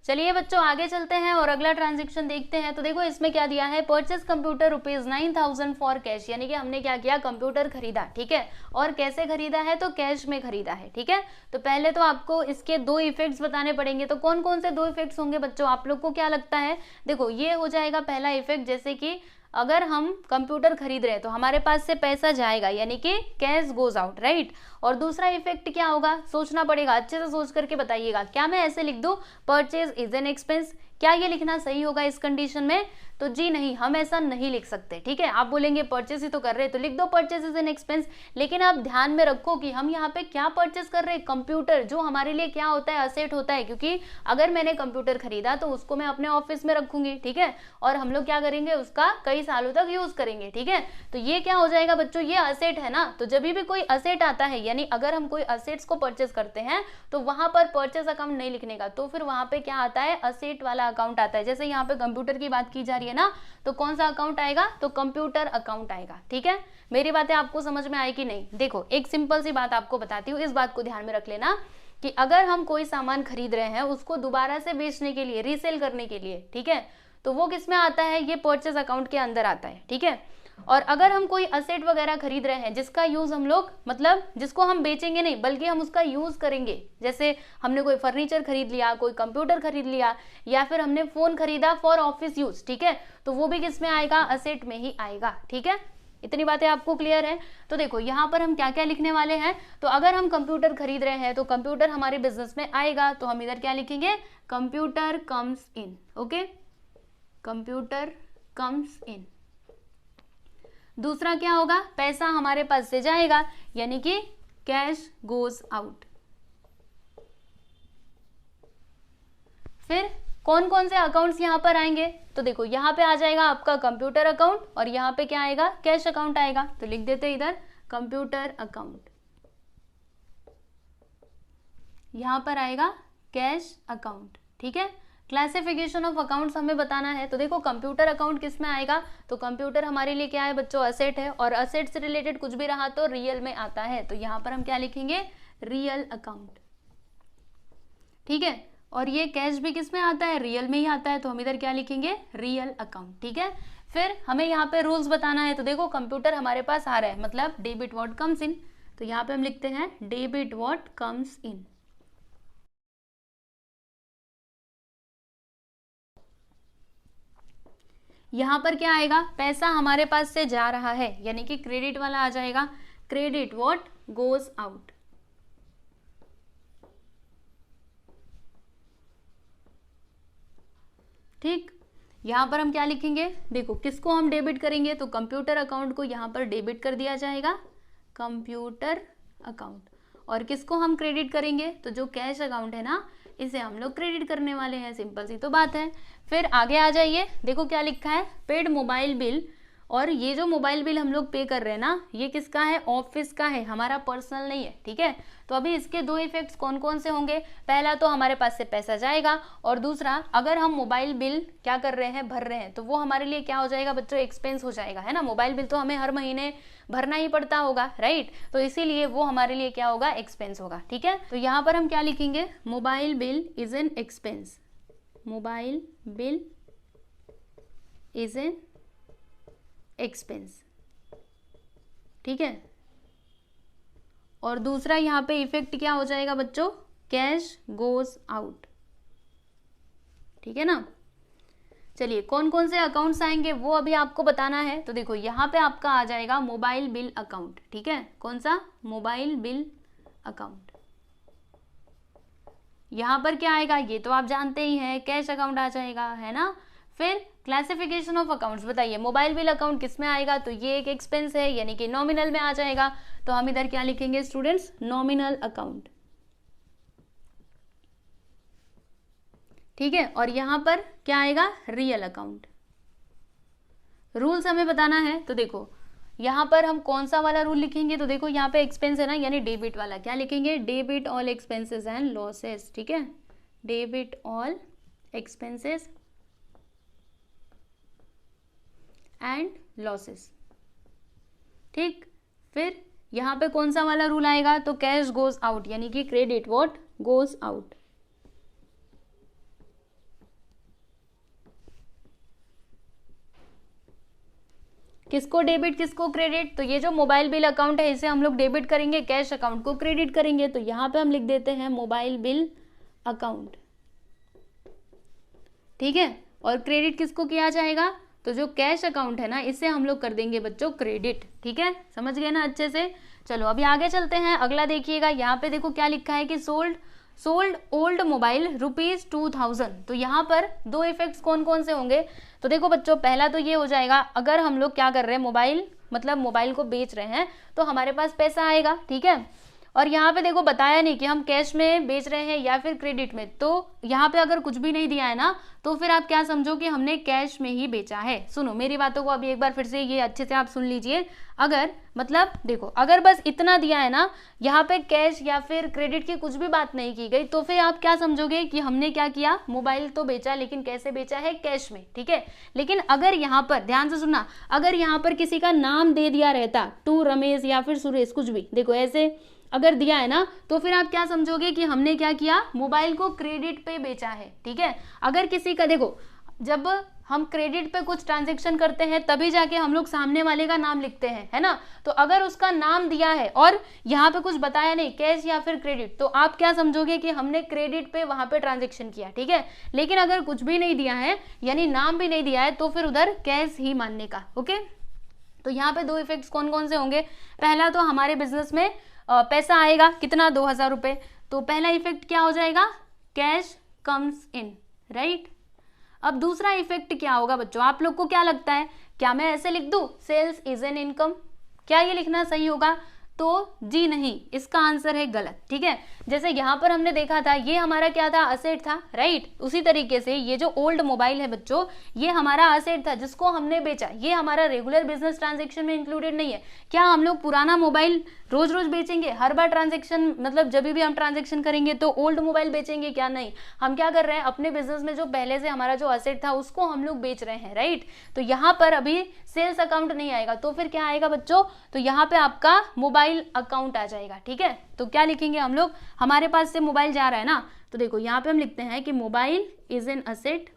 चलिए बच्चों आगे चलते हैं और अगला ट्रांजेक्शन देखते हैं। तो देखो इसमें क्या दिया है? परचेज कंप्यूटर ₹9000 फॉर कैश, यानी कि हमने क्या किया? कंप्यूटर खरीदा, ठीक है। और कैसे खरीदा है? तो कैश में खरीदा है, ठीक है। तो पहले तो आपको इसके दो इफेक्ट्स बताने पड़ेंगे। तो कौन कौन से दो इफेक्ट्स होंगे बच्चों, आप लोग को क्या लगता है? देखो ये हो जाएगा पहला इफेक्ट, जैसे कि अगर हम कंप्यूटर खरीद रहे हैं तो हमारे पास से पैसा जाएगा, यानी कि कैश गोज आउट, राइट। और दूसरा इफेक्ट क्या होगा? सोचना पड़ेगा, अच्छे से सोच करके बताइएगा। क्या मैं ऐसे लिख दूं परचेज इज एन एक्सपेंस? क्या ये लिखना सही होगा इस कंडीशन में? तो जी नहीं, हम ऐसा नहीं लिख सकते, ठीक है। आप बोलेंगे परचेस ही तो कर रहे हैं तो लिख दो परचेस इज एन एक्सपेंस, लेकिन आप ध्यान में रखो कि हम यहाँ पे क्या परचेस कर रहे हैं, कंप्यूटर, जो हमारे लिए क्या होता है, असेट होता है, क्योंकि अगर मैंने कंप्यूटर खरीदा तो उसको मैं अपने ऑफिस में रखूंगी, ठीक है, और हम लोग क्या करेंगे, उसका कई सालों तक यूज करेंगे, ठीक है। तो ये क्या हो जाएगा बच्चों, ये असेट है ना। तो जब भी कोई असेट आता है, यानी अगर हम कोई असेट्स को परचेस करते हैं तो वहां पर परचेस अकाउंट नहीं लिखने का, तो फिर वहां पे क्या आता है, असेट वाला अकाउंट आता है। जैसे यहाँ पे कंप्यूटर की बात की जा रही है ना, तो कौन सा अकाउंट आएगा, तो कंप्यूटर अकाउंट आएगा, ठीक है। मेरी बातें आपको समझ में आई कि नहीं? देखो एक सिंपल सी बात आपको बताती हूँ, इस बात को ध्यान में रख लेना कि अगर हम कोई सामान खरीद रहे हैं उसको दोबारा से बेचने के लिए, रीसेल करने के लिए, ठीक है, तो वो किस में आता है, ये परचेस अकाउंट के अंदर आता है, ठीक है। और अगर हम कोई असेट वगैरह खरीद रहे हैं जिसका यूज हम लोग, मतलब जिसको हम बेचेंगे नहीं बल्कि हम उसका यूज करेंगे, जैसे हमने कोई फर्नीचर खरीद लिया, कोई कंप्यूटर खरीद लिया, या फिर हमने फोन खरीदा फॉर ऑफिस यूज, ठीक है, तो वो भी किस में आएगा, असेट में ही आएगा, ठीक है। इतनी बातें आपको क्लियर है? तो देखो यहाँ पर हम क्या क्या लिखने वाले हैं, तो अगर हम कंप्यूटर खरीद रहे हैं तो कंप्यूटर हमारे बिजनेस में आएगा, तो हम इधर क्या लिखेंगे, computer comes in, okay, computer comes in. दूसरा क्या होगा, पैसा हमारे पास से जाएगा, यानी कि कैश गोज आउट। फिर कौन कौन से अकाउंट्स यहां पर आएंगे, तो देखो यहां पे आ जाएगा आपका कंप्यूटर अकाउंट, और यहां पे क्या आएगा, कैश अकाउंट आएगा, तो लिख देते हैं इधर कंप्यूटर अकाउंट, यहां पर आएगा कैश अकाउंट, ठीक है। क्लासिफिकेशन ऑफ अकाउंट्स हमें बताना है, तो देखो कंप्यूटर अकाउंट किस में आएगा, तो कंप्यूटर हमारे लिए क्या है बच्चों, असेट है, और असेट से रिलेटेड कुछ भी रहा तो रियल में आता है, तो यहां पर हम क्या लिखेंगे, रियल अकाउंट, ठीक है। और ये कैश भी किस में आता है, रियल में ही आता है, तो हम इधर क्या लिखेंगे, रियल अकाउंट, ठीक है। फिर हमें यहाँ पे रूल्स बताना है, तो देखो कंप्यूटर हमारे पास आ रहा है, मतलब डेबिट व्हाट कम्स इन, तो यहाँ पे हम लिखते हैं डेबिट व्हाट कम्स इन। यहां पर क्या आएगा, पैसा हमारे पास से जा रहा है, यानी कि क्रेडिट वाला आ जाएगा, क्रेडिट व्हाट गोज आउट, ठीक। यहां पर हम क्या लिखेंगे, देखो किसको हम डेबिट करेंगे, तो कंप्यूटर अकाउंट को यहां पर डेबिट कर दिया जाएगा, कंप्यूटर अकाउंट, और किसको हम क्रेडिट करेंगे, तो जो कैश अकाउंट है ना, इसे हम लोग क्रेडिट करने वाले हैं, सिंपल सी तो बात है। फिर आगे आ जाइए, देखो क्या लिखा है, पेड मोबाइल बिल, और ये जो मोबाइल बिल हम लोग पे कर रहे हैं ना, ये किसका है, ऑफिस का है, हमारा पर्सनल नहीं है, ठीक है। तो अभी इसके दो इफेक्ट्स कौन कौन से होंगे, पहला तो हमारे पास से पैसा जाएगा, और दूसरा अगर हम मोबाइल बिल क्या कर रहे हैं, भर रहे हैं, तो वो हमारे लिए क्या हो जाएगा बच्चों, एक्सपेंस हो जाएगा, है ना। मोबाइल बिल तो हमें हर महीने भरना ही पड़ता होगा, राइट, तो इसीलिए वो हमारे लिए क्या होगा, एक्सपेंस होगा, ठीक है। तो यहाँ पर हम क्या लिखेंगे, mobile bill is an expense, mobile bill is an expense, ठीक है। और दूसरा यहाँ पे इफेक्ट क्या हो जाएगा बच्चों, कैश गोज आउट, ठीक है ना। चलिए कौन कौन से अकाउंट्स आएंगे वो अभी आपको बताना है, तो देखो यहाँ पे आपका आ जाएगा मोबाइल बिल अकाउंट, ठीक है, कौन सा, मोबाइल बिल अकाउंट। यहाँ पर क्या आएगा, ये तो आप जानते ही हैं, कैश अकाउंट आ जाएगा, है ना। फिर क्लासिफिकेशन ऑफ अकाउंट्स बताइए, मोबाइल बिल अकाउंट किस में आएगा, तो ये एक एक्सपेंस है, यानी कि नॉमिनल में आ जाएगा, तो हम इधर क्या लिखेंगे स्टूडेंट्स, नॉमिनल अकाउंट, ठीक है। और यहां पर क्या आएगा, रियल अकाउंट। रूल्स हमें बताना है, तो देखो यहां पर हम कौन सा वाला रूल लिखेंगे, तो देखो यहाँ पे एक्सपेंस है ना, यानी डेबिट वाला, क्या लिखेंगे, debit all expenses and losses, ठीक है, debit all expenses and losses, ठीक। फिर यहाँ पे कौन सा वाला रूल आएगा, तो कैश गोज आउट, यानी कि क्रेडिट व्हाट गोज आउट, किसको डेबिट किसको क्रेडिट, तो ये जो मोबाइल बिल अकाउंट है इसे हम लोग डेबिट करेंगे, कैश अकाउंट को क्रेडिट करेंगे, तो यहाँ पे हम लिख देते हैं मोबाइल बिल अकाउंट, ठीक है। और क्रेडिट किसको किया जाएगा, तो जो कैश अकाउंट है ना इसे हम लोग कर देंगे बच्चों क्रेडिट, ठीक है, समझ गए ना अच्छे से। चलो अभी आगे चलते हैं, अगला देखिएगा, यहाँ पे देखो क्या लिखा है कि सोल्ड, सोल्ड ओल्ड मोबाइल ₹2000। तो यहाँ पर दो इफेक्ट्स कौन कौन से होंगे, तो देखो बच्चों पहला तो ये हो जाएगा, अगर हम लोग क्या कर रहे हैं मोबाइल मतलब मोबाइल को बेच रहे हैं तो हमारे पास पैसा आएगा, ठीक है। और यहाँ पे देखो बताया नहीं कि हम कैश में बेच रहे हैं या फिर क्रेडिट में, तो यहाँ पे अगर कुछ भी नहीं दिया है ना तो फिर आप क्या समझो कि हमने कैश में ही बेचा है। सुनो मेरी बातों को अभी एक बार फिर से ये अच्छे से आप सुन लीजिए। अगर मतलब देखो अगर बस इतना दिया है ना, यहाँ पे कैश या फिर क्रेडिट की कुछ भी बात नहीं की गई, तो फिर आप क्या समझोगे कि हमने क्या किया, मोबाइल तो बेचा लेकिन कैसे बेचा है, कैश में, ठीक है। लेकिन अगर यहाँ पर ध्यान से सुनना, अगर यहाँ पर किसी का नाम दे दिया रहता, टू रमेश या फिर सुरेश, कुछ भी देखो ऐसे अगर दिया है ना, तो फिर आप क्या समझोगे कि हमने क्या किया, मोबाइल को क्रेडिट पे बेचा है, ठीक है। अगर किसी का देखो जब हम क्रेडिट पे कुछ ट्रांजेक्शन करते हैं तभी जाके हम लोग सामने वाले का नाम लिखते हैं, है ना। तो अगर उसका नाम दिया है और यहाँ पे कुछ बताया नहीं कैश या फिर क्रेडिट, तो आप क्या समझोगे कि हमने क्रेडिट पे वहां पे ट्रांजेक्शन किया, ठीक है। लेकिन अगर कुछ भी नहीं दिया है यानी नाम भी नहीं दिया है तो फिर उधर कैश ही मानने का, ओके। तो यहाँ पे दो इफेक्ट्स कौन कौन से होंगे, पहला तो हमारे बिजनेस में पैसा आएगा कितना, 2000 रुपये, तो पहला इफेक्ट क्या हो जाएगा, कैश कम्स इन, राइट। अब दूसरा इफेक्ट क्या होगा बच्चों, आप लोग को क्या लगता है, क्या मैं ऐसे लिख दूं, सेल्स इज एन इनकम, क्या ये लिखना सही होगा, तो जी नहीं, इसका आंसर है गलत, ठीक है। जैसे यहाँ पर हमने देखा था ये हमारा क्या था, असेट था, राइट। उसी तरीके से ये जो ओल्ड मोबाइल है बच्चों, ये हमारा असेट था जिसको हमने बेचा, ये हमारा रेगुलर बिजनेस ट्रांजेक्शन में इंक्लूडेड नहीं है। क्या हम लोग पुराना मोबाइल रोज रोज बेचेंगे, हर बार ट्रांजेक्शन मतलब जब भी हम ट्रांजेक्शन करेंगे तो ओल्ड मोबाइल बेचेंगे, क्या नहीं। हम क्या कर रहे हैं, अपने बिजनेस में जो पहले से हमारा जो असेट था उसको हम लोग बेच रहे हैं, राइट। तो यहाँ पर अभी सेल्स अकाउंट नहीं आएगा, तो फिर क्या आएगा बच्चों, तो यहाँ पे आपका मोबाइल अकाउंट आ जाएगा, ठीक है। तो क्या लिखेंगे हम लोग, हमारे पास से मोबाइल जा रहा है ना, तो देखो यहाँ पे हम लिखते हैं कि mobile is an asset,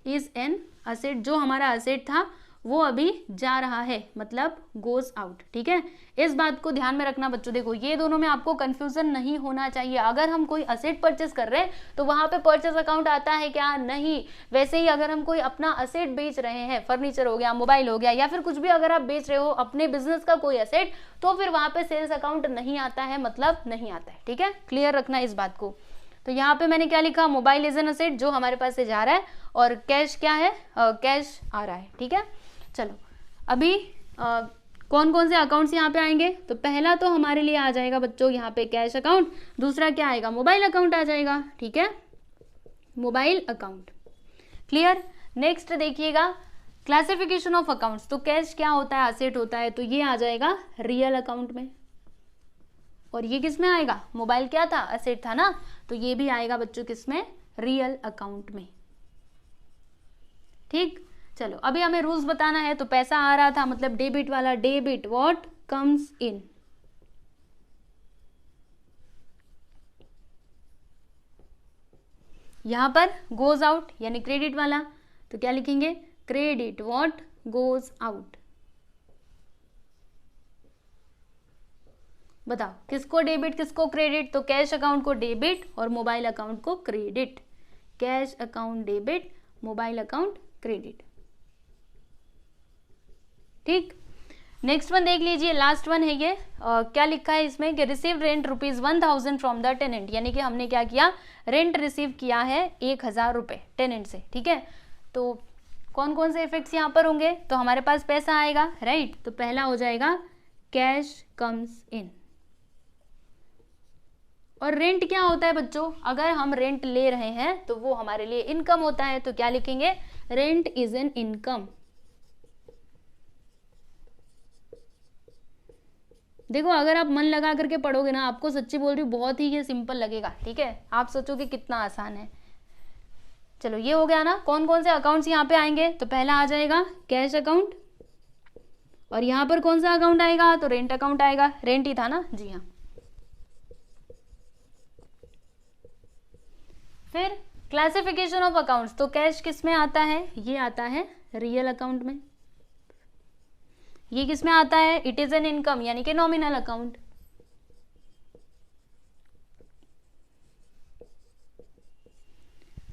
is an asset, जो हमारा असेट था वो अभी जा रहा है, मतलब गोज आउट, ठीक है। इस बात को ध्यान में रखना बच्चों, देखो ये दोनों में आपको कंफ्यूजन नहीं होना चाहिए। अगर हम कोई असेट परचेस कर रहे हैं तो वहां पे परचेस अकाउंट आता है क्या, नहीं। वैसे ही अगर हम कोई अपना असेट बेच रहे हैं, फर्नीचर हो गया, मोबाइल हो गया, या फिर कुछ भी अगर आप बेच रहे हो अपने बिजनेस का कोई असेट, तो फिर वहां पे सेल्स अकाउंट नहीं आता है, मतलब नहीं आता है, ठीक है। क्लियर रखना इस बात को। तो यहाँ पे मैंने क्या लिखा, मोबाइल इज एन असेट जो हमारे पास से जा रहा है, और कैश क्या है, कैश आ रहा है, ठीक है। चलो अभी कौन कौन से अकाउंट्स यहाँ पे आएंगे, तो पहला तो हमारे लिए आ जाएगा बच्चों यहाँ पे कैश अकाउंट, दूसरा क्या आएगा, मोबाइल अकाउंट आ जाएगा, ठीक है, मोबाइल अकाउंट। क्लियर। नेक्स्ट देखिएगा क्लासिफिकेशन ऑफ अकाउंट्स, तो कैश क्या होता है, असेट होता है, तो ये आ जाएगा रियल अकाउंट में, और ये किस में आएगा, मोबाइल क्या था, असेट था ना, तो ये भी आएगा बच्चों किसमें, रियल अकाउंट में, ठीक। चलो अभी हमें रूल्स बताना है, तो पैसा आ रहा था मतलब डेबिट वाला, डेबिट व्हाट कम्स इन, यहां पर गोज आउट यानी क्रेडिट वाला, तो क्या लिखेंगे, क्रेडिट व्हाट गोज आउट। बताओ किसको डेबिट किसको क्रेडिट, तो कैश अकाउंट को डेबिट और मोबाइल अकाउंट को credit, cash account debit, mobile account credit, ठीक। नेक्स्ट वन देख लीजिए, लास्ट वन है ये, क्या लिखा है इसमें कि receive rent ₹1000 from the tenant, यानी कि हमने क्या किया, रेंट रिसीव किया है 1000 रुपये टेनेंट से, ठीक है। तो कौन कौन से इफेक्ट्स यहाँ पर होंगे, तो हमारे पास पैसा आएगा, राइट। तो पहला हो जाएगा कैश कम्स इन, और रेंट क्या होता है बच्चों, अगर हम रेंट ले रहे हैं तो वो हमारे लिए इनकम होता है, तो क्या लिखेंगे, रेंट इज एन इनकम। देखो अगर आप मन लगा करके पढ़ोगे ना, आपको सच्ची बोल रही हूँ बहुत ही ये सिंपल लगेगा, ठीक है। आप सोचोगे कितना आसान है। चलो ये हो गया ना, कौन कौन से अकाउंट्स यहाँ पे आएंगे, तो पहला आ जाएगा कैश अकाउंट, और यहाँ पर कौन सा अकाउंट आएगा, तो रेंट अकाउंट आएगा, रेंट ही था ना, जी हाँ। फिर क्लासिफिकेशन ऑफ अकाउंट्स, तो कैश किस में आता है, ये आता है रियल अकाउंट में, ये किस में आता है, इट इज एन इनकम यानी कि नॉमिनल अकाउंट।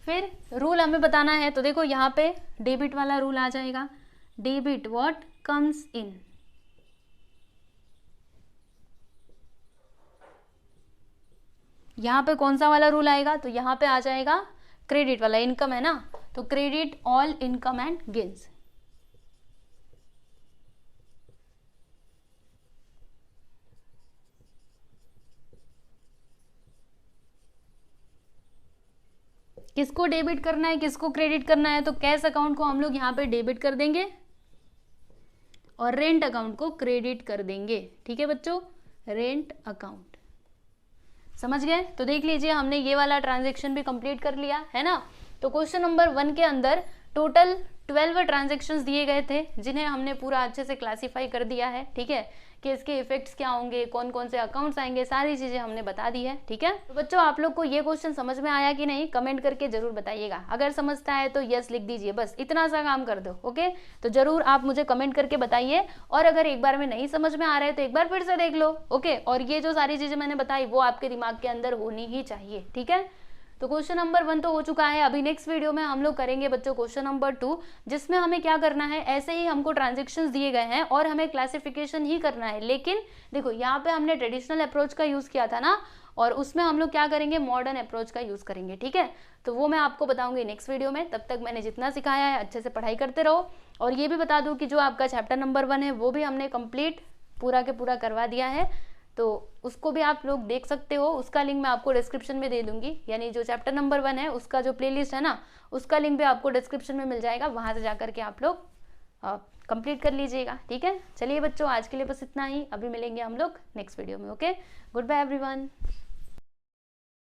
फिर रूल हमें बताना है, तो देखो यहाँ पे डेबिट वाला रूल आ जाएगा, डेबिट व्हाट कम्स इन, यहाँ पे कौन सा वाला रूल आएगा, तो यहाँ पे आ जाएगा क्रेडिट वाला, इनकम है ना, तो credit all income and gains. किसको डेबिट करना है, किसको क्रेडिट करना है, तो कैश अकाउंट को हम लोग यहाँ पे डेबिट कर देंगे और रेंट अकाउंट को क्रेडिट कर देंगे। ठीक है बच्चों, रेंट अकाउंट, समझ गए। तो देख लीजिए हमने ये वाला ट्रांजेक्शन भी कंप्लीट कर लिया है ना। तो क्वेश्चन नंबर 1 के अंदर टोटल 12 ट्रांजेक्शन्स दिए गए थे, जिन्हें हमने पूरा अच्छे से क्लासीफाई कर दिया है। ठीक है, कि इसके इफेक्ट्स क्या होंगे, कौन कौन से अकाउंट्स आएंगे, सारी चीजें हमने बता दी है। ठीक है, तो बच्चों आप लोग को ये क्वेश्चन समझ में आया कि नहीं, कमेंट करके जरूर बताइएगा। अगर समझता है तो यस लिख दीजिए, बस इतना सा काम कर दो। ओके, तो जरूर आप मुझे कमेंट करके बताइए, और अगर एक बार में नहीं समझ में आ रहा है तो एक बार फिर से देख लो। ओके, और ये जो सारी चीजें मैंने बताई वो आपके दिमाग के अंदर होनी ही चाहिए। ठीक है, तो क्वेश्चन नंबर 1 तो हो चुका है। अभी नेक्स्ट वीडियो में हम लोग करेंगे बच्चों क्वेश्चन नंबर 2, जिसमें हमें क्या करना है, ऐसे ही हमको ट्रांजेक्शन्स दिए गए हैं और हमें क्लासिफिकेशन ही करना है। लेकिन देखो यहाँ पे हमने ट्रेडिशनल अप्रोच का यूज किया था ना, और उसमें हम लोग क्या करेंगे, मॉडर्न अप्रोच का यूज करेंगे। ठीक है, तो वो मैं आपको बताऊंगी नेक्स्ट वीडियो में। तब तक मैंने जितना सिखाया है अच्छे से पढ़ाई करते रहो। और ये भी बता दूं कि जो आपका चैप्टर नंबर 1 है वो भी हमने कंप्लीट पूरा के पूरा करवा दिया है, तो उसको भी आप लोग देख सकते हो। उसका लिंक मैं आपको डिस्क्रिप्शन में दे दूंगी, यानी जो चैप्टर नंबर 1 है उसका जो प्लेलिस्ट है ना, उसका लिंक भी आपको डिस्क्रिप्शन में मिल जाएगा, वहां से जाकर के आप लोग कंप्लीट कर लीजिएगा। ठीक है, चलिए बच्चों आज के लिए बस इतना ही। अभी मिलेंगे हम लोग नेक्स्ट वीडियो में। Okay, good bye everyone.